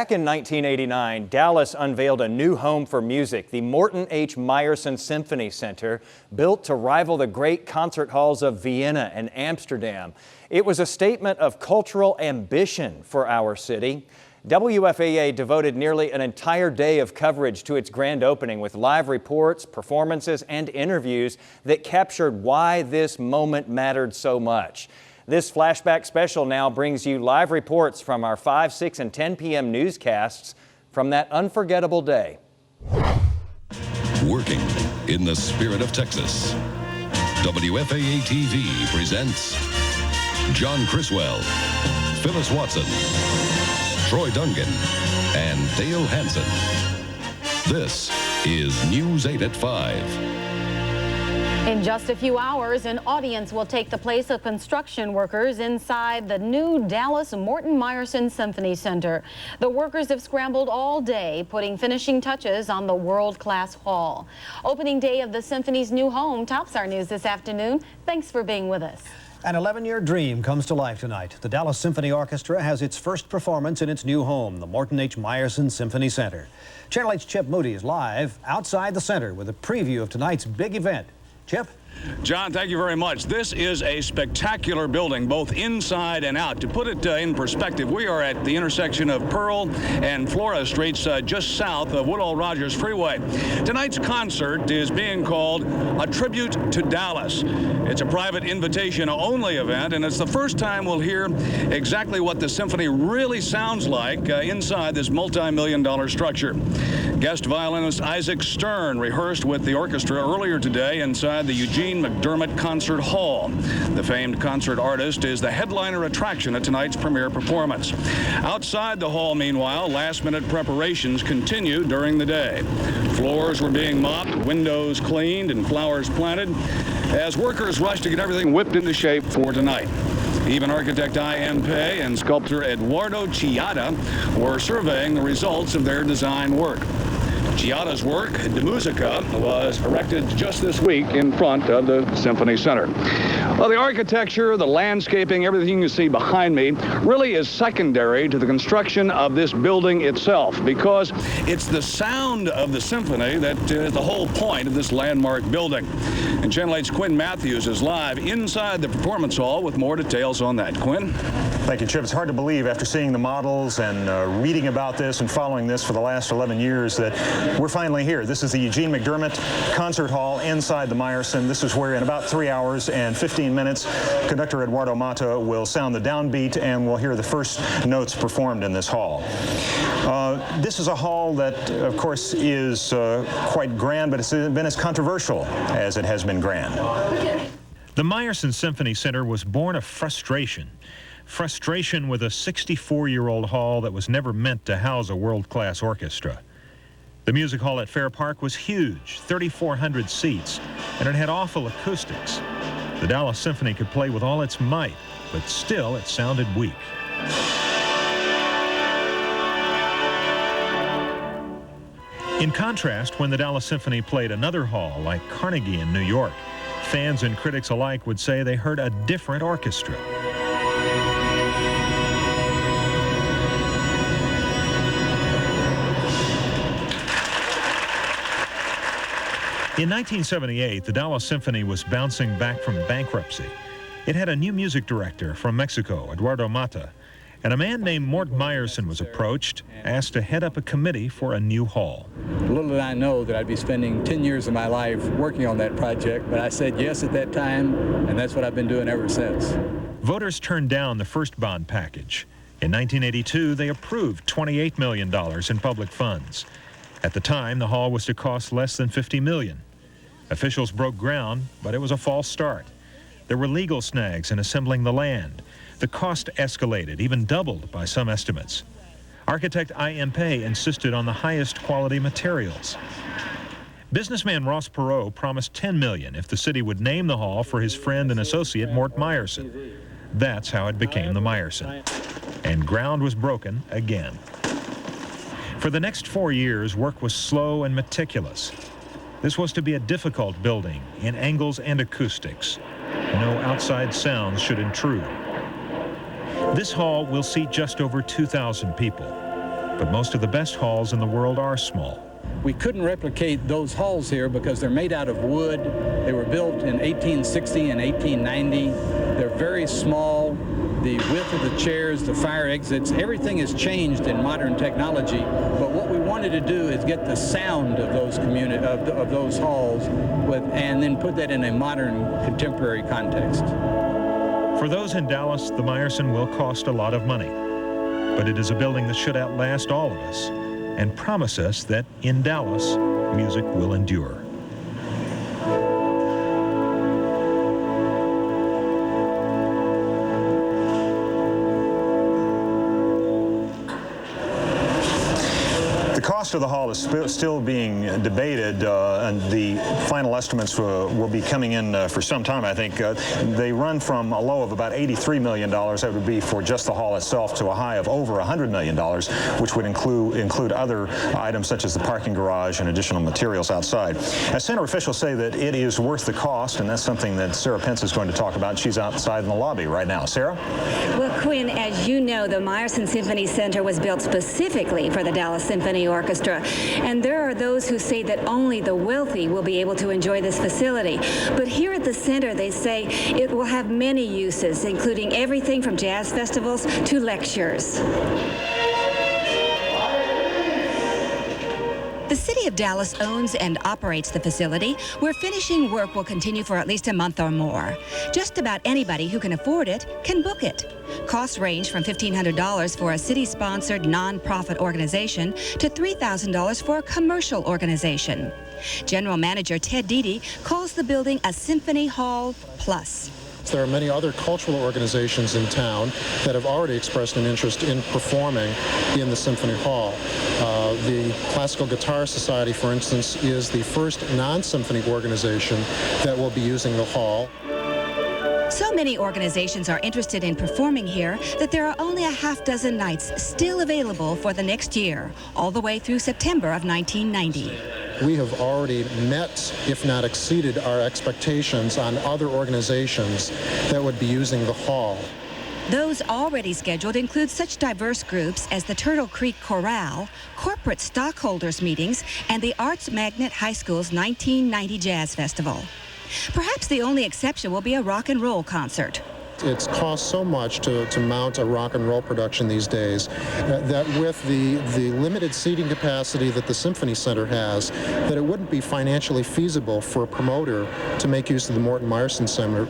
Back in 1989, Dallas unveiled a new home for music, the Morton H. Meyerson Symphony Center, built to rival the great concert halls of Vienna and Amsterdam. It was a statement of cultural ambition for our city. WFAA devoted nearly an entire day of coverage to its grand opening with live reports, performances, and interviews that captured why this moment mattered so much. This flashback special now brings you live reports from our 5, 6, and 10 p.m. newscasts from that unforgettable day. Working in the spirit of Texas, WFAA TV presents John Criswell, Phyllis Watson, Troy Dungan, and Dale Hansen. This is News 8 at 5. In just a few hours, an audience will take the place of construction workers inside the new Dallas Morton Meyerson Symphony Center. The workers have scrambled all day, putting finishing touches on the world-class hall. Opening day of the symphony's new home tops our news this afternoon. Thanks for being with us. An 11-year dream comes to life tonight. The Dallas Symphony Orchestra has its first performance in its new home, the Morton H. Meyerson Symphony Center. Channel 8's Chip Moody is live outside the center with a preview of tonight's big event. Chip? John, thank you very much. This is a spectacular building, both inside and out. To put it in perspective, we are at the intersection of Pearl and Flora Streets, just south of Woodall Rogers Freeway. Tonight's concert is being called A Tribute to Dallas. It's a private invitation-only event, and it's the first time we'll hear exactly what the symphony really sounds like inside this multi-million-dollar structure. Guest violinist Isaac Stern rehearsed with the orchestra earlier today inside the Eugene McDermott Concert Hall. The famed concert artist is the headliner attraction at tonight's premiere performance. Outside the hall, meanwhile, last-minute preparations continued during the day. Floors were being mopped, windows cleaned, and flowers planted as workers rushed to get everything whipped into shape for tonight. Even architect I.M. Pei and sculptor Eduardo were surveying the results of their design work. Chiada's work, De Musica, was erected just this week in front of the Symphony Center. Well, the architecture, the landscaping, everything you see behind me really is secondary to the construction of this building itself, because it's the sound of the symphony that is the whole point of this landmark building. And Channel 8's Quinn Matthews is live inside the performance hall with more details on that. Quinn? Thank you, Chip. It's hard to believe after seeing the models and reading about this and following this for the last 11 years that we're finally here. This is the Eugene McDermott Concert Hall inside the Meyerson. This is where in about 3 hours and 15 minutes, conductor Eduardo will sound the downbeat and we'll hear the first notes performed in this hall. This is a hall that, of course, is quite grand, but it's been as controversial as it has been grand. The Meyerson Symphony Center was born of frustration. Frustration with a 64-year-old hall that was never meant to house a world-class orchestra. The music hall at Fair Park was huge, 3,400 seats, and it had awful acoustics. The Dallas Symphony could play with all its might, but still it sounded weak. In contrast, when the Dallas Symphony played another hall like Carnegie in New York, fans and critics alike would say they heard a different orchestra. In 1978, the Dallas Symphony was bouncing back from bankruptcy. It had a new music director from Mexico, Eduardo, and a man named Mort Meyerson was approached, asked to head up a committee for a new hall. Little did I know that I'd be spending 10 years of my life working on that project, but I said yes at that time, and that's what I've been doing ever since. Voters turned down the first bond package. In 1982, they approved $28 million in public funds. At the time, the hall was to cost less than $50 million. Officials broke ground, but it was a false start. There were legal snags in assembling the land. The cost escalated, even doubled by some estimates. Architect I.M. Pei insisted on the highest quality materials. Businessman Ross Perot promised $10 million if the city would name the hall for his friend and associate Mort Meyerson. That's how it became the Meyerson. And ground was broken again. For the next 4 years, work was slow and meticulous. This was to be a difficult building in angles and acoustics. No outside sounds should intrude. This hall will seat just over 2,000 people. but most of the best halls in the world are small. We couldn't replicate those halls here because they're made out of wood. They were built in 1860 and 1890. They're very small. The width of the chairs, the fire exits, everything has changed in modern technology. But what we wanted to do is get the sound of those of those halls and then put that in a modern, contemporary context. For those in Dallas, the Meyerson will cost a lot of money, but it is a building that should outlast all of us and promise us that in Dallas, music will endure. The cost of the hall is still being debated, and the final estimates will be coming in for some time, I think. They run from a low of about $83 million, that would be for just the hall itself, to a high of over $100 million, which would include other items such as the parking garage and additional materials outside. As center officials say that it is worth the cost, and that's something that Sarah Pence is going to talk about. She's outside in the lobby right now. Sarah? Well, Quinn, as you know, the Meyerson Symphony Center was built specifically for the Dallas Symphony Orchestra, and there are those who say that only the wealthy will be able to enjoy this facility. But here at the center, they say it will have many uses, including everything from jazz festivals to lectures. The City of Dallas owns and operates the facility, where finishing work will continue for at least a month or more. Just about anybody who can afford it can book it. Costs range from $1,500 for a city-sponsored nonprofit organization to $3,000 for a commercial organization. General Manager Ted Deedy calls the building a Symphony Hall Plus. There are many other cultural organizations in town that have already expressed an interest in performing in the Symphony Hall. The Classical Guitar Society, for instance, is the first non-symphony organization that will be using the hall. So many organizations are interested in performing here that there are only a half dozen nights still available for the next year, all the way through September of 1990. We have already met, if not exceeded, our expectations on other organizations that would be using the hall. Those already scheduled include such diverse groups as the Turtle Creek Chorale, corporate stockholders meetings, and the Arts Magnet High School's 1990 Jazz Festival. Perhaps the only exception will be a rock and roll concert. It's cost so much to mount a rock and roll production these days that with the limited seating capacity that the Symphony Center has, that it wouldn't be financially feasible for a promoter to make use of the Morton Meyerson Center.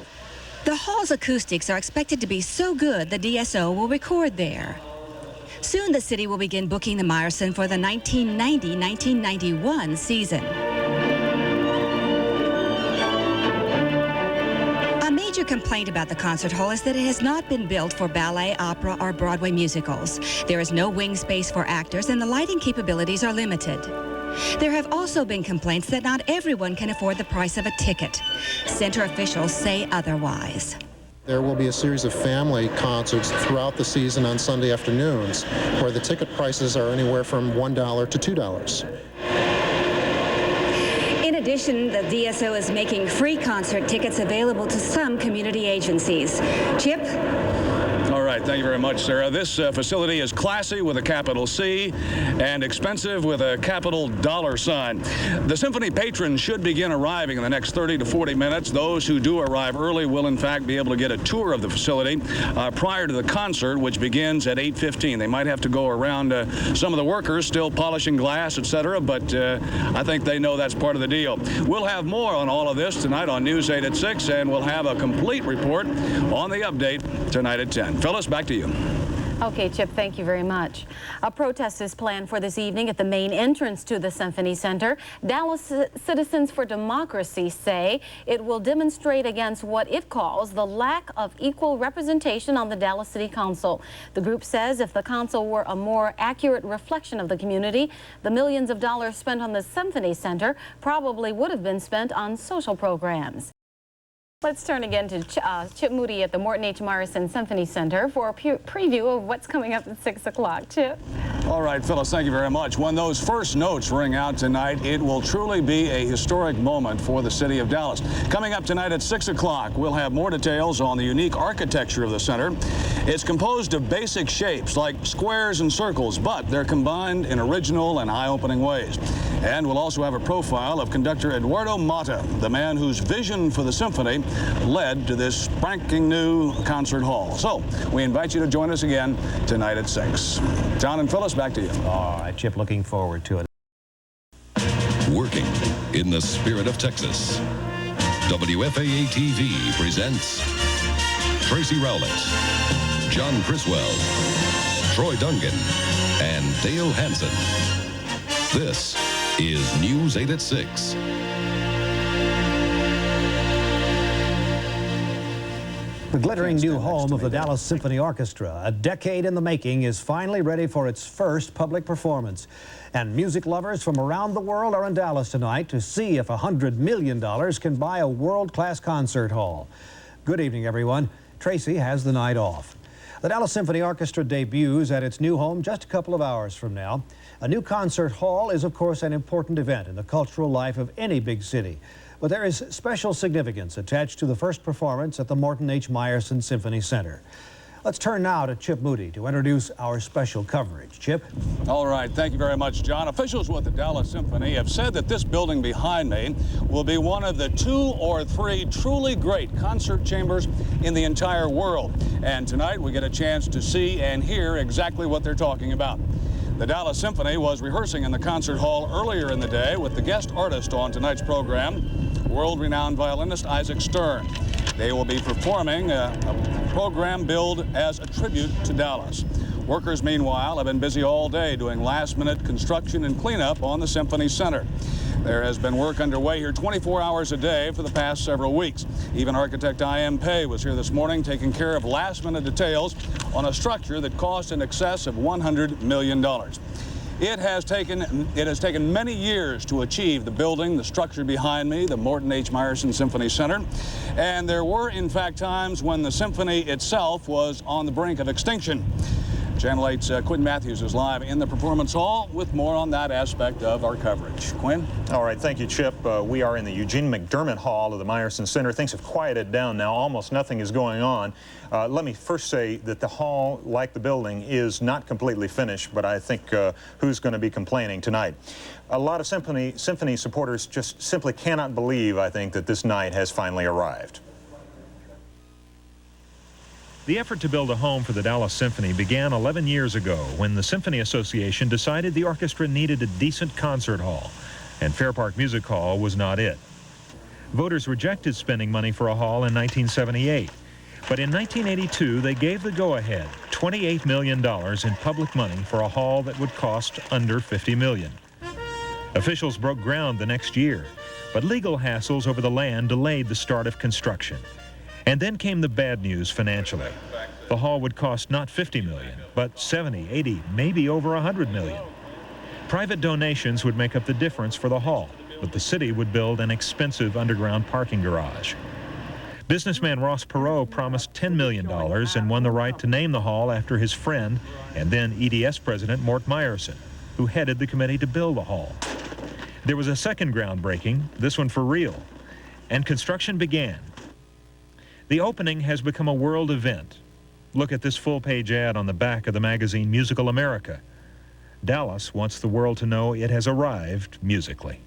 The hall's acoustics are expected to be so good the DSO will record there. Soon the city will begin booking the Meyerson for the 1990-1991 season. A major complaint about the concert hall is that it has not been built for ballet, opera, or Broadway musicals. There is no wing space for actors, and the lighting capabilities are limited. There have also been complaints that not everyone can afford the price of a ticket. Center officials say otherwise. There will be a series of family concerts throughout the season on Sunday afternoons, where the ticket prices are anywhere from $1 to $2. In addition, the DSO is making free concert tickets available to some community agencies. Chip? All right, thank you very much, Sarah. This facility is classy with a capital C and expensive with a capital dollar sign. The symphony patrons should begin arriving in the next 30 to 40 minutes. Those who do arrive early will, in fact, be able to get a tour of the facility prior to the concert, which begins at 8:15. They might have to go around some of the workers still polishing glass, etc., but I think they know that's part of the deal. We'll have more on all of this tonight on News 8 at 6, and we'll have a complete report on the update tonight at 10. Phyllis, back to you. Okay, Chip, thank you very much. A protest is planned for this evening at the main entrance to the Symphony Center. Dallas Citizens for Democracy say it will demonstrate against what it calls the lack of equal representation on the Dallas City Council. The group says if the council were a more accurate reflection of the community, the millions of dollars spent on the Symphony Center probably would have been spent on social programs. Let's turn again to Chip Moody at the Morton H. Meyerson Symphony Center for a preview of what's coming up at 6 o'clock. Chip? All right, Phyllis, thank you very much. When those first notes ring out tonight, it will truly be a historic moment for the city of Dallas. Coming up tonight at 6 o'clock, we'll have more details on the unique architecture of the center. It's composed of basic shapes like squares and circles, but they're combined in original and eye-opening ways. And we'll also have a profile of conductor Eduardo, the man whose vision for the symphony led to this spanking new concert hall. So we invite you to join us again tonight at 6. John and Phyllis, back to you. All right, Chip, looking forward to it. Working in the spirit of Texas, WFAA TV presents Tracy Rowlett, John Criswell, Troy Dungan, and Dale Hansen. This is News 8 at 6. The glittering new home of the Dallas Symphony Orchestra, a decade in the making, is finally ready for its first public performance. And music lovers from around the world are in Dallas tonight to see if $100 million can buy a world-class concert hall. Good evening, everyone. Tracy has the night off. The Dallas Symphony Orchestra debuts at its new home just a couple of hours from now. A new concert hall is, of course, an important event in the cultural life of any big city. But there is special significance attached to the first performance at the Morton H. Meyerson Symphony Center. Let's turn now to Chip Moody to introduce our special coverage. Chip? All right, thank you very much, John. Officials with the Dallas Symphony have said that this building behind me will be one of the 2 or 3 truly great concert chambers in the entire world. And tonight we get a chance to see and hear exactly what they're talking about. The Dallas Symphony was rehearsing in the concert hall earlier in the day with the guest artist on tonight's program, world-renowned violinist Isaac Stern. They will be performing a program billed as a tribute to Dallas. Workers, meanwhile, have been busy all day doing last-minute construction and cleanup on the Symphony Center. There has been work underway here 24 hours a day for the past several weeks. Even architect I.M. Pei was here this morning taking care of last-minute details on a structure that cost in excess of $100 million. It has taken many years to achieve the building, the structure behind me, the Morton H. Meyerson Symphony Center. And there were, in fact, times when the symphony itself was on the brink of extinction. Channel 8's Quinn Matthews is live in the performance hall with more on that aspect of our coverage. Quinn? All right, thank you, Chip. We are in the Eugene McDermott Hall of the Meyerson Center. Things have quieted down now. Almost nothing is going on. Let me first say that the hall, like the building, is not completely finished, but I think who's going to be complaining tonight? A lot of symphony supporters just simply cannot believe, I think, that this night has finally arrived. The effort to build a home for the Dallas Symphony began 11 years ago when the Symphony Association decided the orchestra needed a decent concert hall, and Fair Park Music Hall was not it. Voters rejected spending money for a hall in 1978, but in 1982 they gave the go-ahead, $28 million in public money for a hall that would cost under $50 million. Officials broke ground the next year, but legal hassles over the land delayed the start of construction. And then came the bad news financially. The hall would cost not $50 million, but $70, $80, maybe over $100 million. Private donations would make up the difference for the hall, but the city would build an expensive underground parking garage. Businessman Ross Perot promised $10 million and won the right to name the hall after his friend and then EDS president Mort Meyerson, who headed the committee to build the hall. There was a second groundbreaking, this one for real, and construction began. The opening has become a world event. Look at this full-page ad on the back of the magazine Musical America. Dallas wants the world to know it has arrived musically.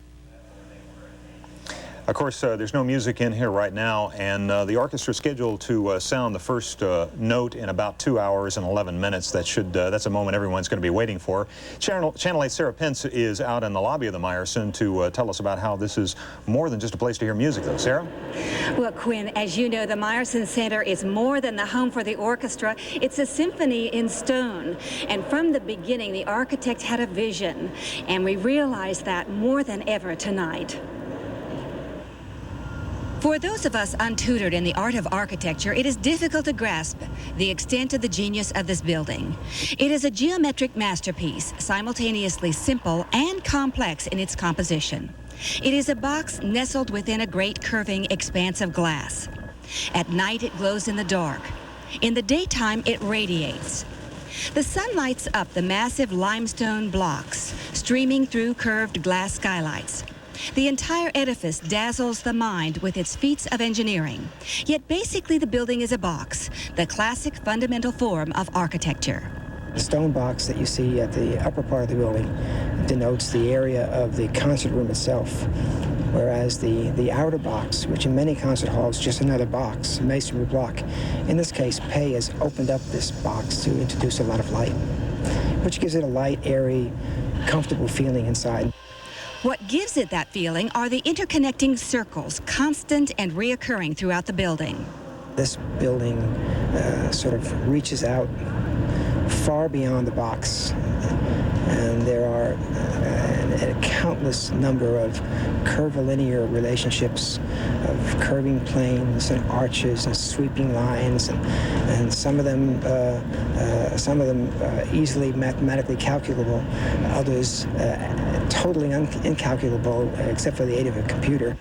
Of course, there's no music in here right now, and the orchestra is scheduled to sound the first note in about 2 hours and 11 minutes. That's a moment everyone's going to be waiting for. Channel 8's Sarah Pence is out in the lobby of the Meyerson to tell us about how this is more than just a place to hear music, though. Sarah? Well, Quinn, as you know, the Meyerson Center is more than the home for the orchestra. It's a symphony in stone. And from the beginning, the architect had a vision, and we realize that more than ever tonight. For those of us untutored in the art of architecture, it is difficult to grasp the extent of the genius of this building. It is a geometric masterpiece, simultaneously simple and complex in its composition. It is a box nestled within a great curving expanse of glass. At night, it glows in the dark. In the daytime, it radiates. The sun lights up the massive limestone blocks, streaming through curved glass skylights. The entire edifice dazzles the mind with its feats of engineering. Yet basically the building is a box, the classic fundamental form of architecture. The stone box that you see at the upper part of the building denotes the area of the concert room itself, whereas the outer box, which in many concert halls is just another box, a masonry block, in this case, Pei has opened up this box to introduce a lot of light, which gives it a light, airy, comfortable feeling inside. What gives it that feeling are the interconnecting circles, constant and reoccurring throughout the building. This building sort of reaches out far beyond the box, and there are a countless number of curvilinear relationships of curving planes and arches and sweeping lines, and some of them easily mathematically calculable, others totally incalculable except for the aid of a computer.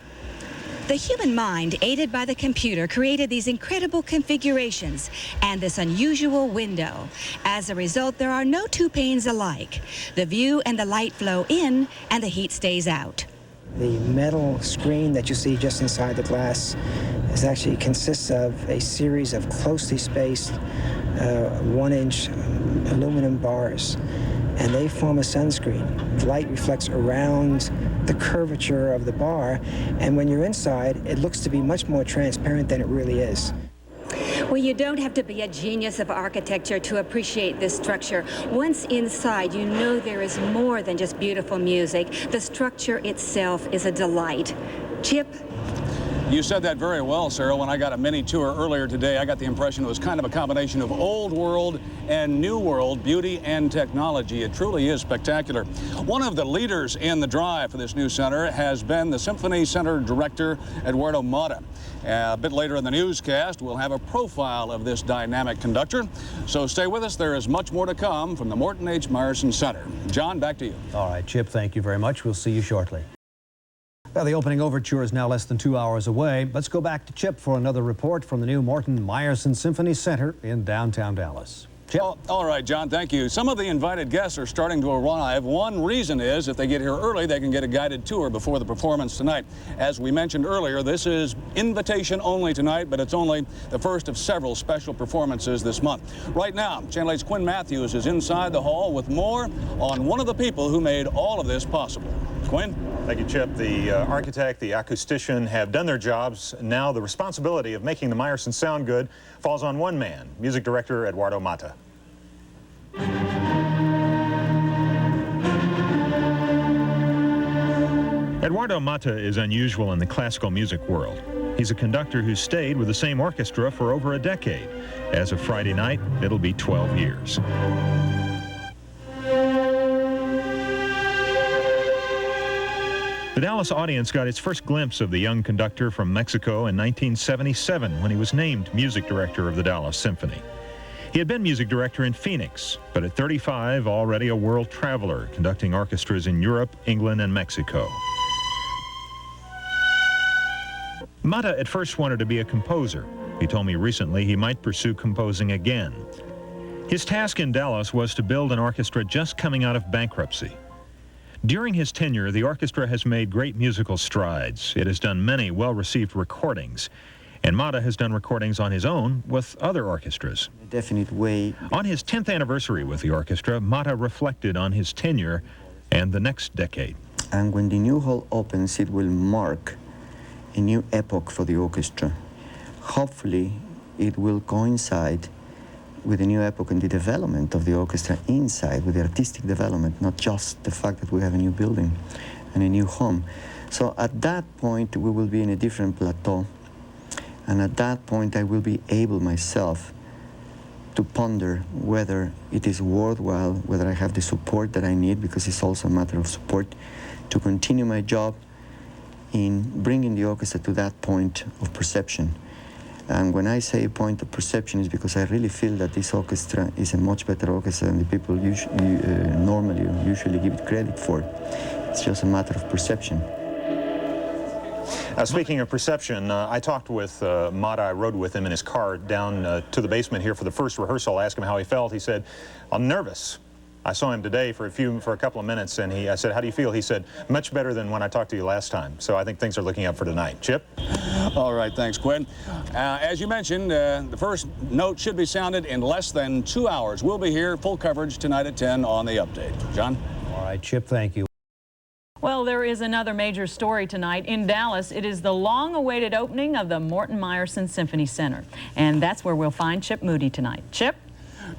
The human mind, aided by the computer, created these incredible configurations and this unusual window. As a result, there are no two panes alike. The view and the light flow in, and the heat stays out. The metal screen that you see just inside the glass actually consists of a series of closely spaced 1-inch aluminum bars, and they form a sunscreen. The light reflects around the curvature of the bar, and when you're inside, it looks to be much more transparent than it really is. Well, you don't have to be a genius of architecture to appreciate this structure. Once inside, you know there is more than just beautiful music. The structure itself is a delight. Chip? You said that very well, Sarah. When I got a mini tour earlier today, I got the impression it was kind of a combination of old world and new world beauty and technology. It truly is spectacular. One of the leaders in the drive for this new center has been the Symphony Center director, Eduardo Mata. A bit later in the newscast, we'll have a profile of this dynamic conductor. So stay with us. There is much more to come from the Morton H. Meyerson Center. John, back to you. All right, Chip, thank you very much. We'll see you shortly. Well, the opening overture is now less than 2 hours away. Let's go back to Chip for another report from the new Morton Meyerson Symphony Center in downtown Dallas. Chip. Oh, all right, John, thank you. Some of the invited guests are starting to arrive. One reason is if they get here early, they can get a guided tour before the performance tonight. As we mentioned earlier, this is invitation only tonight, but it's only the first of several special performances this month. Right now, Channel 8's Quinn Matthews is inside the hall with more on one of the people who made all of this possible. Quinn? Thank you, Chip. The architect, the acoustician have done their jobs. Now the responsibility of making the Meyerson sound good falls on one man, music director Eduardo Mata. Eduardo Mata is unusual in the classical music world. He's a conductor who stayed with the same orchestra for over a decade. As of Friday night, it'll be 12 years. The Dallas audience got its first glimpse of the young conductor from Mexico in 1977 when he was named music director of the Dallas Symphony. He had been music director in Phoenix, but at 35, already a world traveler, conducting orchestras in Europe, England, and Mexico. Mata at first wanted to be a composer. He told me recently he might pursue composing again. His task in Dallas was to build an orchestra just coming out of bankruptcy. During his tenure, the orchestra has made great musical strides. It has done many well-received recordings, and Mata has done recordings on his own with other orchestras. In a definite way. On his 10th anniversary with the orchestra, Mata reflected on his tenure and the next decade. And when the new hall opens, it will mark a new epoch for the orchestra. Hopefully, it will coincide with a new epoch in the development of the orchestra inside, with the artistic development, not just the fact that we have a new building and a new home. So at that point, we will be in a different plateau. And at that point, I will be able myself to ponder whether it is worthwhile, whether I have the support that I need, because it's also a matter of support, to continue my job in bringing the orchestra to that point of perception. And when I say point of perception, is because I really feel that this orchestra is a much better orchestra than the people usually give it credit for. It's just a matter of perception. Speaking of perception, I talked with Mata. I rode with him in his car down to the basement here for the first rehearsal. I asked him how he felt. He said, "I'm nervous." I saw him today for a couple of minutes, and I said, "How do you feel?" He said, "Much better than when I talked to you last time." So I think things are looking up for tonight. Chip? All right, thanks, Quinn. As you mentioned, the first note should be sounded in less than 2 hours. We'll be here, full coverage tonight at 10 on the update. John? All right, Chip, thank you. Well, there is another major story tonight. In Dallas, it is the long-awaited opening of the Morton Meyerson Symphony Center. And that's where we'll find Chip Moody tonight. Chip?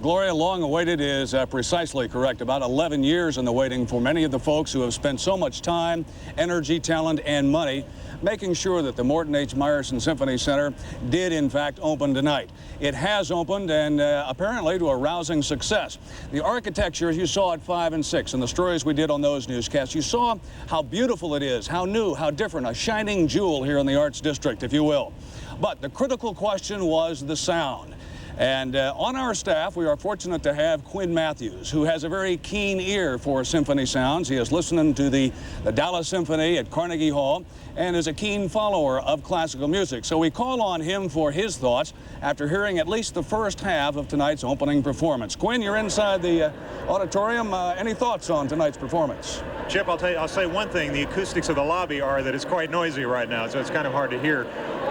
Gloria, long awaited is precisely correct. About 11 years in the waiting for many of the folks who have spent so much time, energy, talent, and money making sure that the Morton H. Meyerson Symphony Center did, in fact, open tonight. It has opened, and apparently to a rousing success. The architecture, as you saw at 5 and 6, and the stories we did on those newscasts, you saw how beautiful it is, how new, how different, a shining jewel here in the Arts District, if you will. But the critical question was the sound. And on our staff, we are fortunate to have Quinn Matthews, who has a very keen ear for symphony sounds. He is listening to the Dallas Symphony at Carnegie Hall and is a keen follower of classical music. So we call on him for his thoughts after hearing at least the first half of tonight's opening performance. Quinn, you're inside the auditorium. Any thoughts on tonight's performance? Chip, I'll say one thing. The acoustics of the lobby are that it's quite noisy right now, so it's kind of hard to hear.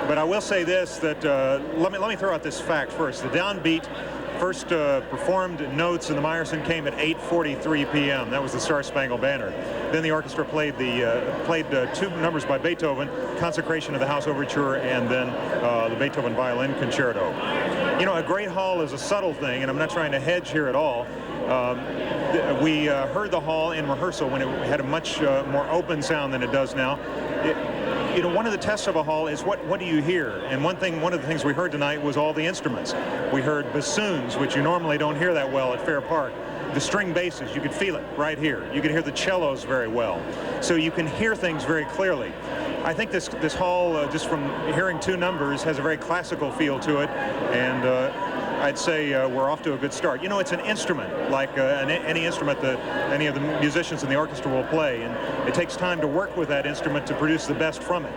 But I will say this, that let me throw out this fact first. The downbeat first performed notes in the Meyerson came at 8:43 p.m. That was the Star Spangled Banner. Then the orchestra played two numbers by Beethoven, Consecration of the House Overture, and then the Beethoven Violin Concerto. You know, a great hall is a subtle thing, and I'm not trying to hedge here at all. We heard the hall in rehearsal when it had a much more open sound than it does now. You know, one of the tests of a hall is what do you hear? And one of the things we heard tonight was all the instruments. We heard bassoons, which you normally don't hear that well at Fair Park. The string basses, you could feel it right here. You could hear the cellos very well. So you can hear things very clearly. I think this hall, just from hearing two numbers, has a very classical feel to it, and I'd say we're off to a good start. You know, it's an instrument, like any instrument that any of the musicians in the orchestra will play, and it takes time to work with that instrument to produce the best from it.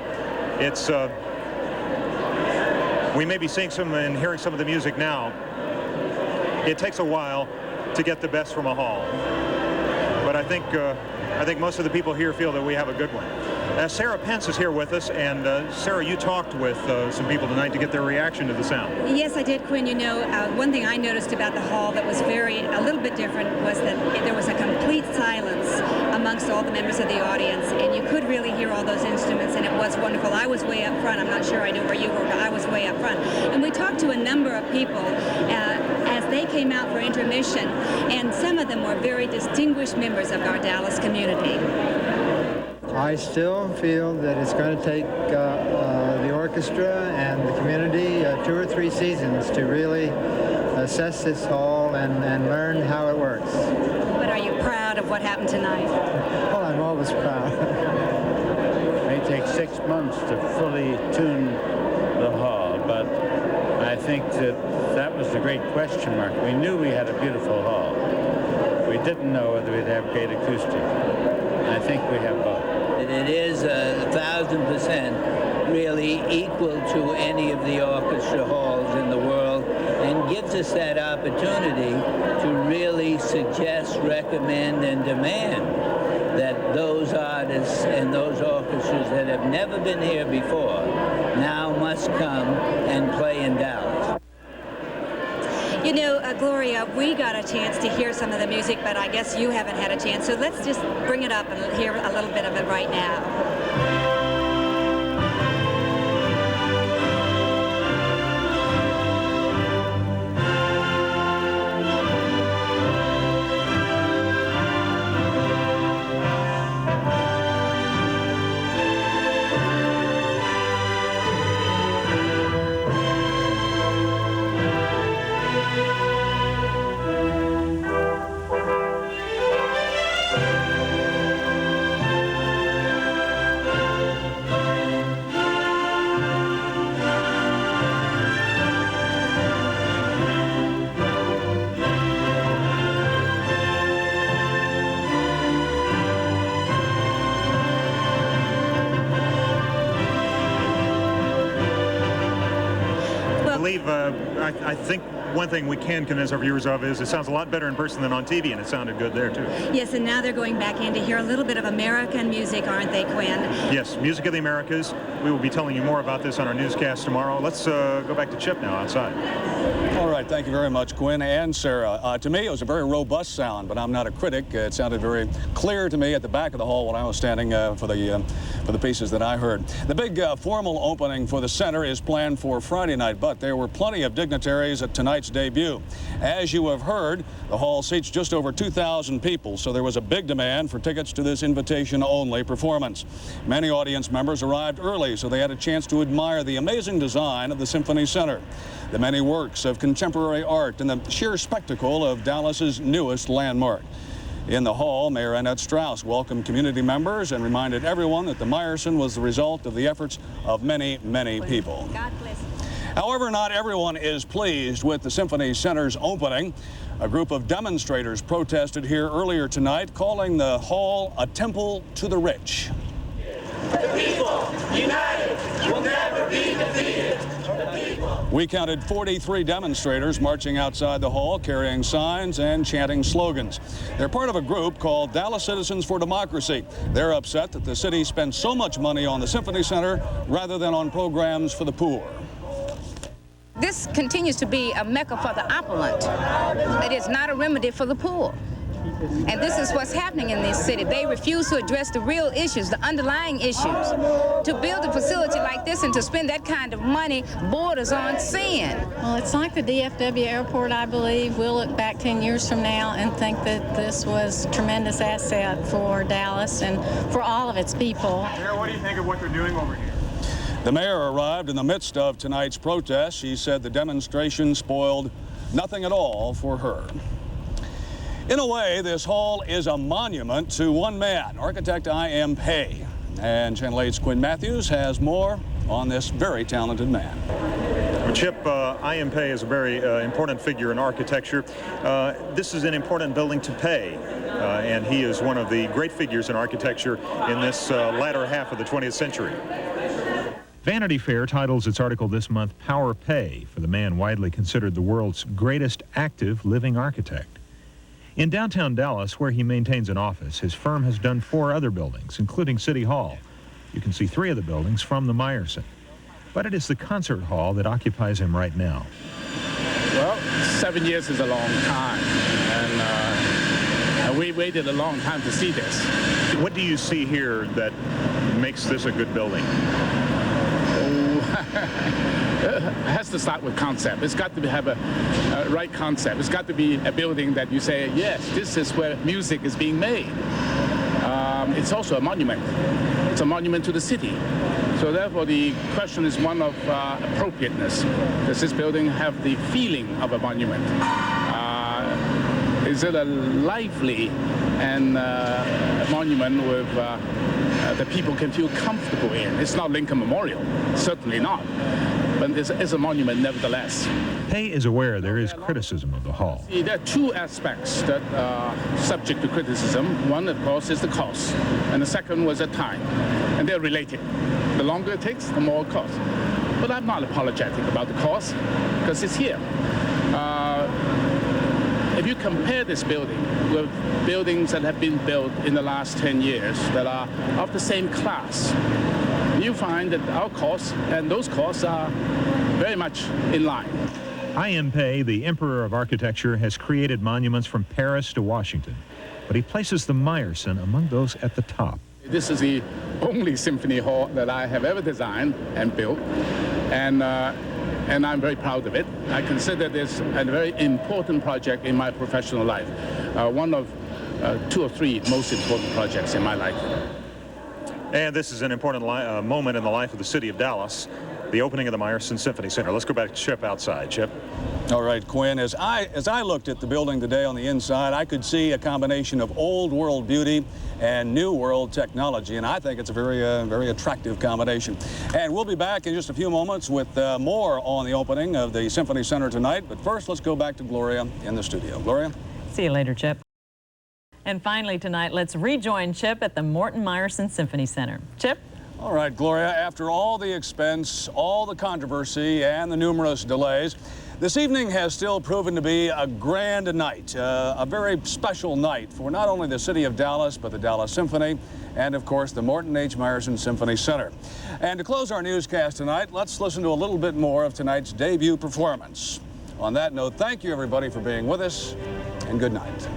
It's we may be seeing some and hearing some of the music now. It takes a while to get the best from a hall, but I think most of the people here feel that we have a good one. Sarah Pence is here with us, and Sarah, you talked with some people tonight to get their reaction to the sound. Yes, I did, Quinn. You know, one thing I noticed about the hall that was a little bit different was that there was a complete silence amongst all the members of the audience, and you could really hear all those instruments, and it was wonderful. I was way up front. I'm not sure I knew where you were, but I was way up front. And we talked to a number of people as they came out for intermission, and some of them were very distinguished members of our Dallas community. I still feel that it's going to take the orchestra and the community 2 or 3 seasons to really assess this hall and learn how it works. But are you proud of what happened tonight? Well, I'm always proud. It may take 6 months to fully tune the hall, but I think that was the great question mark. We knew we had a beautiful hall. We didn't know whether we'd have great acoustic. I think we have both. It is 1,000% really equal to any of the orchestra halls in the world, and gives us that opportunity to really suggest, recommend, and demand that those artists and those orchestras that have never been here before now must come and play in Dallas. You know, Gloria, we got a chance to hear some of the music, but I guess you haven't had a chance, so let's just bring it up and hear a little bit of it right now. believe, I think one thing we can convince our viewers of is it sounds a lot better in person than on TV, and it sounded good there, too. Yes, and now they're going back in to hear a little bit of American music, aren't they, Quinn? Yes, Music of the Americas. We will be telling you more about this on our newscast tomorrow. Let's go back to Chip now outside. All right, thank you very much, Quinn and Sarah. To me, it was a very robust sound, but I'm not a critic. It sounded very clear to me at the back of the hall when I was standing for the pieces that I heard. The big formal opening for the center is planned for Friday night, but there were plenty of dignitaries at tonight's debut. As you have heard, the hall seats just over 2,000 people, so there was a big demand for tickets to this invitation-only performance. Many audience members arrived early, so they had a chance to admire the amazing design of the Symphony Center, the many works of contemporary art, and the sheer spectacle of Dallas's newest landmark. In the hall, Mayor Annette Strauss welcomed community members and reminded everyone that the Meyerson was the result of the efforts of many, many people. God bless you. However, not everyone is pleased with the Symphony Center's opening. A group of demonstrators protested here earlier tonight, calling the hall a temple to the rich. The people, united, will never be defeated. We counted 43 demonstrators marching outside the hall, carrying signs and chanting slogans. They're part of a group called Dallas Citizens for Democracy. They're upset that the city spends so much money on the Symphony Center rather than on programs for the poor. This continues to be a mecca for the opulent. It is not a remedy for the poor. And this is what's happening in this city. They refuse to address the real issues, the underlying issues. To build a facility like this and to spend that kind of money borders on sin. Well, it's like the DFW airport, I believe. We'll look back 10 years from now and think that this was a tremendous asset for Dallas and for all of its people. Mayor, what do you think of what they're doing over here? The mayor arrived in the midst of tonight's protest. She said the demonstration spoiled nothing at all for her. In a way, this hall is a monument to one man, architect I.M. Pei. And Channel 8's Quinn Matthews has more on this very talented man. Chip, I.M. Pei is a very important figure in architecture. This is an important building to Pei, and he is one of the great figures in architecture in this latter half of the 20th century. Vanity Fair titles its article this month, Power Pei, for the man widely considered the world's greatest active living architect. In downtown Dallas, where he maintains an office, his firm has done 4 other buildings, including City Hall. You can see 3 of the buildings from the Meyerson. But it is the concert hall that occupies him right now. Well, 7 years is a long time, and we waited a long time to see this. What do you see here that makes this a good building? It has to start with concept. It's got to have a right concept. It's got to be a building that you say, yes, this is where music is being made. It's also a monument. It's a monument to the city. So therefore, the question is one of appropriateness. Does this building have the feeling of a monument? Is it a lively and a monument with that people can feel comfortable in? It's not Lincoln Memorial, certainly not, but it's a monument nevertheless. Pei is aware there is criticism of the hall. See, there are 2 aspects that are subject to criticism. One, of course, is the cost, and the second was the time, and they're related. The longer it takes, the more it costs. But I'm not apologetic about the cost, because it's here. If you compare this building with buildings that have been built in the last 10 years that are of the same class, you find that our costs and those costs are very much in line. I.M. Pei, the emperor of architecture, has created monuments from Paris to Washington, but he places the Meyerson among those at the top. This is the only symphony hall that I have ever designed and built, and I'm very proud of it. I consider this a very important project in my professional life, one of 2 or 3 most important projects in my life. And this is an important moment in the life of the city of Dallas, the opening of the Meyerson Symphony Center. Let's go back to Chip outside. Chip. All right, Quinn, as I looked at the building today on the inside, I could see a combination of old world beauty and new world technology, and I think it's a very attractive combination. And we'll be back in just a few moments with more on the opening of the Symphony Center tonight. But first, let's go back to Gloria in the studio. Gloria? See you later, Chip. And finally tonight, let's rejoin Chip at the Morton Meyerson Symphony Center. Chip? All right, Gloria, after all the expense, all the controversy, and the numerous delays, this evening has still proven to be a grand night, a very special night for not only the city of Dallas, but the Dallas Symphony, and of course the Morton H. Meyerson Symphony Center. And to close our newscast tonight, let's listen to a little bit more of tonight's debut performance. On that note, thank you everybody for being with us, and good night.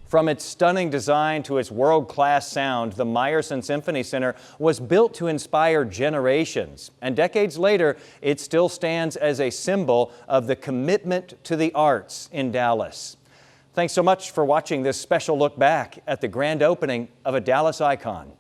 From its stunning design to its world-class sound, the Meyerson Symphony Center was built to inspire generations. And decades later, it still stands as a symbol of the commitment to the arts in Dallas. Thanks so much for watching this special look back at the grand opening of a Dallas icon.